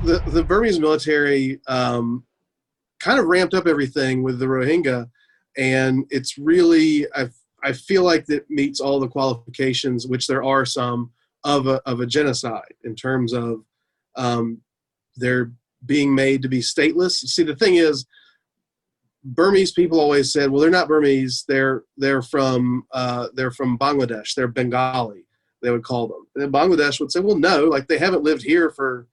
the Burmese military kind of ramped up everything with the Rohingya, and it's really I feel like that meets all the qualifications, which there are some of a genocide in terms of they're being made to be stateless. See, the thing is, Burmese people always said, well, they're not Burmese. They're from Bangladesh. They're Bengali, they would call them. And then Bangladesh would say, well, no, like they haven't lived here for,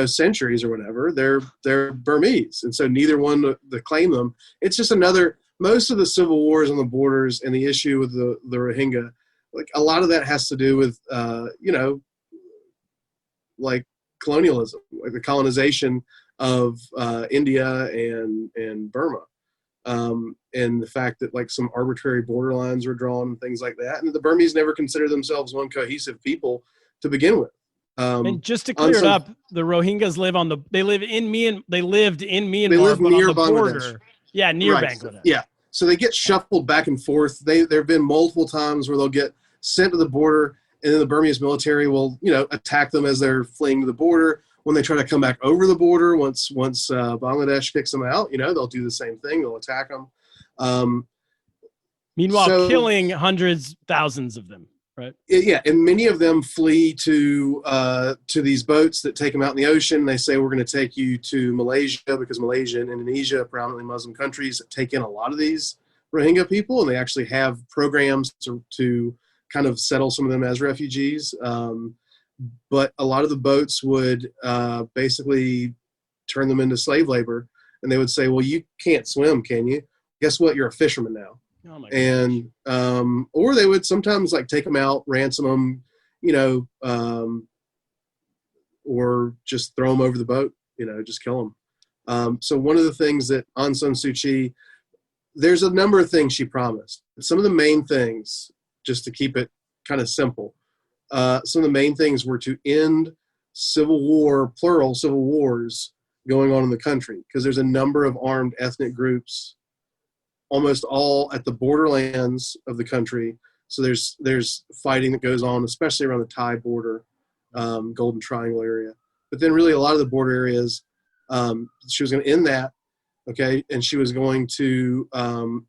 centuries or whatever. They're Burmese. And so neither one to claim them. It's just most of the civil wars on the borders and the issue with the Rohingya, like a lot of that has to do with, like colonialism, like the colonization of India and Burma. And the fact that like some arbitrary border lines were drawn and things like that. And the Burmese never considered themselves one cohesive people to begin with. And just to clear it up, the Rohingyas lived in Myanmar, they live near Bangladesh. Border. Yeah, near Bangladesh. Yeah. So they get shuffled back and forth. There have been multiple times where they'll get sent to the border, and then the Burmese military will, attack them as they're fleeing to the border. When they try to come back over the border, once Bangladesh kicks them out, they'll do the same thing. They'll attack them. Meanwhile, killing hundreds, thousands of them, right? Yeah, and many of them flee to these boats that take them out in the ocean. They say, we're going to take you to Malaysia, because Malaysia and Indonesia, predominantly Muslim countries, take in a lot of these Rohingya people, and they actually have programs to kind of settle some of them as refugees. But a lot of the boats would basically turn them into slave labor, and they would say, well, you can't swim, can you? Guess what? You're a fisherman now. Oh my and or they would sometimes like take them out, ransom them, or just throw them over the boat, just kill them. So one of the things that Aung San Suu Kyi, there's a number of things she promised. Some of the main things, just to keep it kind of simple, some of the main things were to end civil war, plural civil wars going on in the country, because there's a number of armed ethnic groups, almost all at the borderlands of the country. So there's fighting that goes on, especially around the Thai border, Golden Triangle area. But then really a lot of the border areas, she was going to end that, okay, and she was going to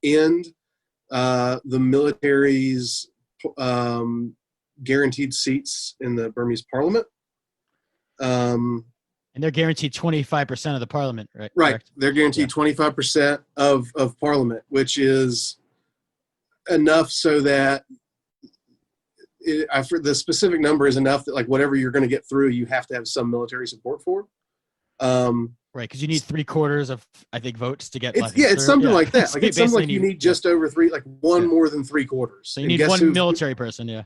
end the military's guaranteed seats in the Burmese parliament. And they're guaranteed 25% of the parliament, right? Right. Correct? They're guaranteed 25% of parliament, which is enough so that the specific number is enough that like whatever you're going to get through, you have to have some military support for. Right, because you need 3/4 of, I think, votes to get. It's something like that. Like it's something like you need just over one more than 3/4. So you need one military person, yeah.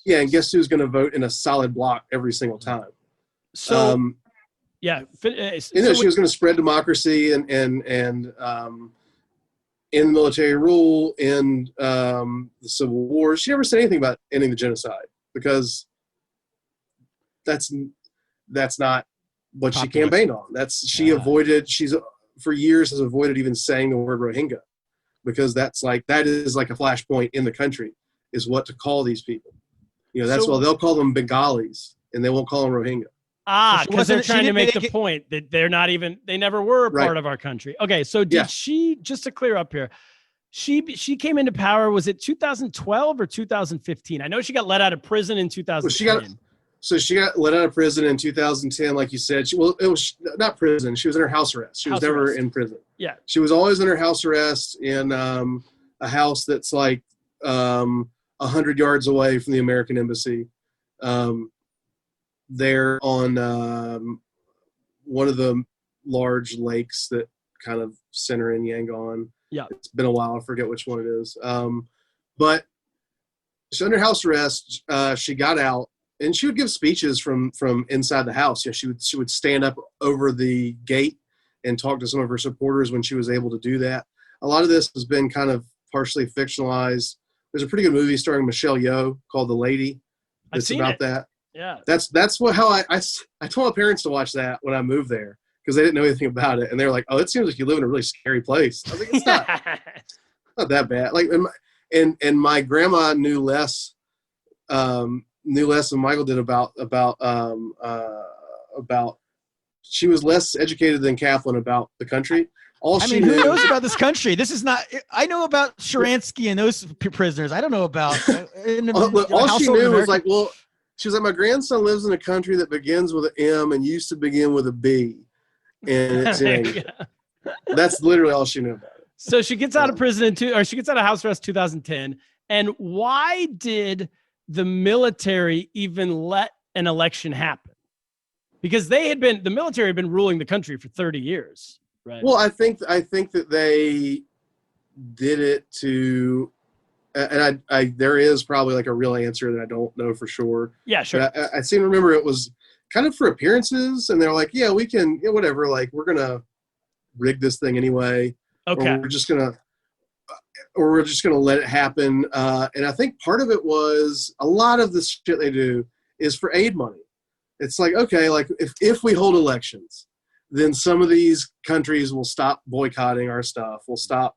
Yeah, and guess who's going to vote in a solid block every single time? So, she was going to spread democracy and end military rule, end the civil war. She never said anything about ending the genocide, because that's not what she campaigned on. She's for years has avoided even saying the word Rohingya, because that is like a flashpoint in the country, is what to call these people. That's why they'll call them Bengalis and they won't call them Rohingya. Because they're trying to make the point that they never were a part of our country. Okay, so she, just to clear up here, she came into power, was it 2012 or 2015? I know she got let out of prison in 2010. She got let out of prison in 2010, like you said. It was not prison. She was in her house arrest. She was never in prison. Yeah. She was always in her house arrest in a house that's like 100 yards away from the American embassy. They're on one of the large lakes that kind of center in Yangon. Yeah. It's been a while. I forget which one it is. But she's under house arrest. She got out, and she would give speeches from inside the house. She would stand up over the gate and talk to some of her supporters when she was able to do that. A lot of this has been kind of partially fictionalized. There's a pretty good movie starring Michelle Yeoh called The Lady. It's about that. Yeah. That's how I told my parents to watch that when I moved there, because they didn't know anything about it. And they were like, oh, it seems like you live in a really scary place. I was like, it's not that bad. Like, and my grandma knew less than Michael did about she was less educated than Kaplan about the country. Who knows about this country? This is not. I know about Sharansky and those prisoners. I don't know about. All she knew was like, well, she was like, my grandson lives in a country that begins with an M and used to begin with a B, and it's that's literally all she knew about it. So she gets out of prison she gets out of house arrest 2010. And why did the military even let an election happen? Because the military had been ruling the country for 30 years. Right. Well, I think that they did it to, and I there is probably like a real answer that I don't know for sure. Yeah, sure. I seem to remember it was kind of for appearances, and they're like, yeah, we can, whatever. Like, we're gonna rig this thing anyway. Okay. Or we're just gonna let it happen. And I think part of it was a lot of the shit they do is for aid money. It's like, okay, like if we hold elections, then some of these countries will stop boycotting our stuff. We'll stop,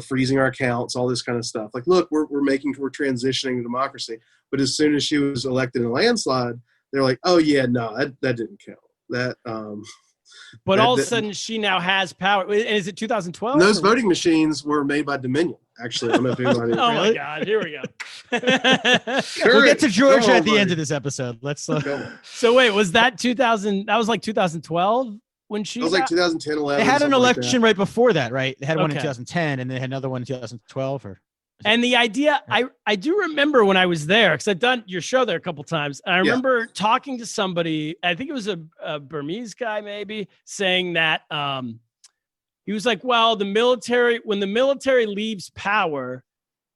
freezing our accounts, all this kind of stuff. Like, look, we're transitioning to democracy. But as soon as she was elected in a landslide, they're like, oh yeah, no, that didn't count. But all of a sudden, she now has power. And is it 2012? Those voting machines were made by Dominion, actually. I don't know if anybody Oh my God! Here we go. We'll get to Georgia at the end of this episode. Let's. So wait, was that 2000? That was like 2012 when she. It was like 2010, 11. They had an election right before that, right? They had one in 2010, and they had another one in 2012, or. And the idea, I do remember when I was there, because I've done your show there a couple times, and I remember talking to somebody, I think it was a Burmese guy maybe, saying that he was like, well, when the military leaves power,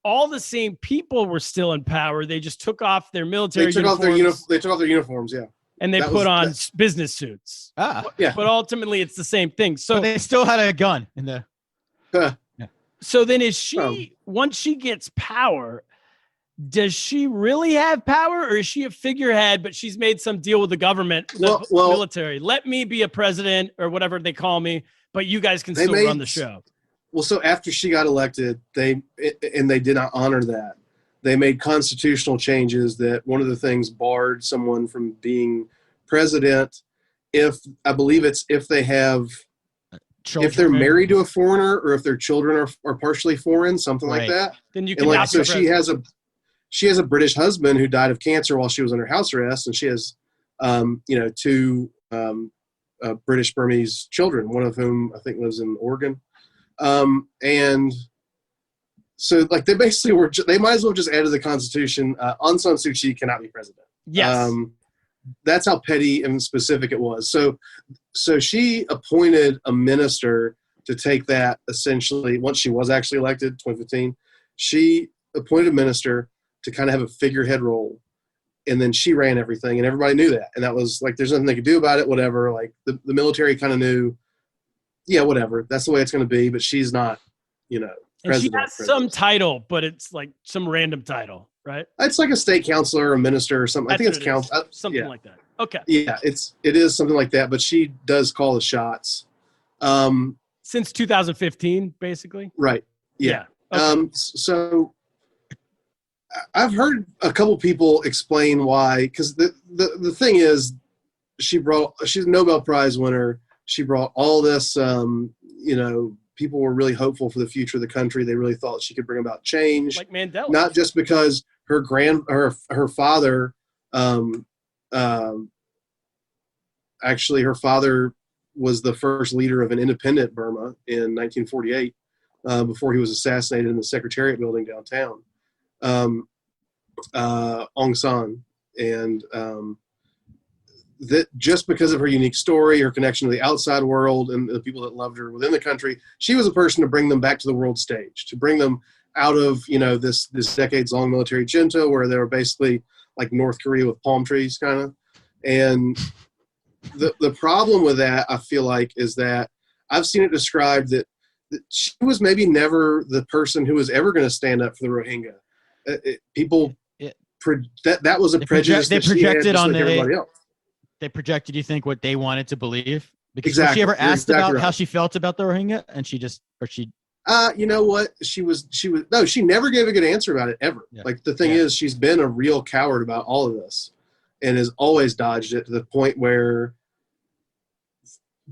all the same people were still in power. They just took off their military uniforms. They took off their uniforms, yeah. And they put on business suits. Yeah. But ultimately, it's the same thing. So but they still had a gun in the... So then once she gets power, does she really have power, or is she a figurehead, but she's made some deal with the government, the military? Let me be a president or whatever they call me, but you guys can still run the show. Well, so after she got elected, they did not honor that. They made constitutional changes that one of the things barred someone from being president if they have... Children, if they're married to a foreigner, or if their children are partially foreign, something like that. Then you can. So she has a British husband who died of cancer while she was under house arrest, and she has, two British Burmese children, one of whom I think lives in Oregon, and so like they basically they might as well just add to the Constitution, Aung San Suu Kyi cannot be president. Yes. That's how petty and specific it was. So she appointed a minister to take that, essentially, once she was actually elected, 2015, she appointed a minister to kind of have a figurehead role. And then she ran everything, and everybody knew that. And that was like, there's nothing they could do about it, whatever. Like the military kind of knew, yeah, whatever. That's the way it's going to be. But she's not, president. And she has some title, but it's like some random title. Right? It's like a state counselor, a minister, or something. I think it's council. Something like that. Okay. Yeah, it is something like that, but she does call the shots. Since 2015, basically? Right. Yeah. Okay. So I've heard a couple people explain why, because the thing is, she's a Nobel Prize winner. She brought all this, people were really hopeful for the future of the country. They really thought she could bring about change. Like Mandela. Not just because her father, actually her father was the first leader of an independent Burma in 1948, before he was assassinated in the Secretariat building downtown. Aung San. And that just because of her unique story, her connection to the outside world, and the people that loved her within the country, she was a person to bring them back to the world stage, to bring them out of, this decades-long military junta where they were basically like North Korea with palm trees, kind of. And the problem with that, I feel like, is that I've seen it described that she was maybe never the person who was ever going to stand up for the Rohingya. That was a prejudice that she had, just like everybody else. They projected, you think, what they wanted to believe? Because exactly. Was she ever asked about how she felt about the Rohingya, and she you know what? She never gave a good answer about it, ever. Yeah. Like, the thing is, she's been a real coward about all of this and has always dodged it, to the point where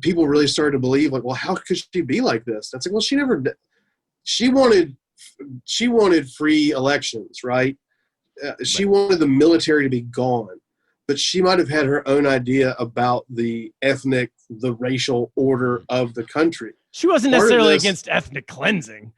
people really started to believe, like, well, how could she be like this? That's like, well, she wanted free elections, right? She wanted the military to be gone, but she might have had her own idea about the racial order of the country. She wasn't necessarily against ethnic cleansing.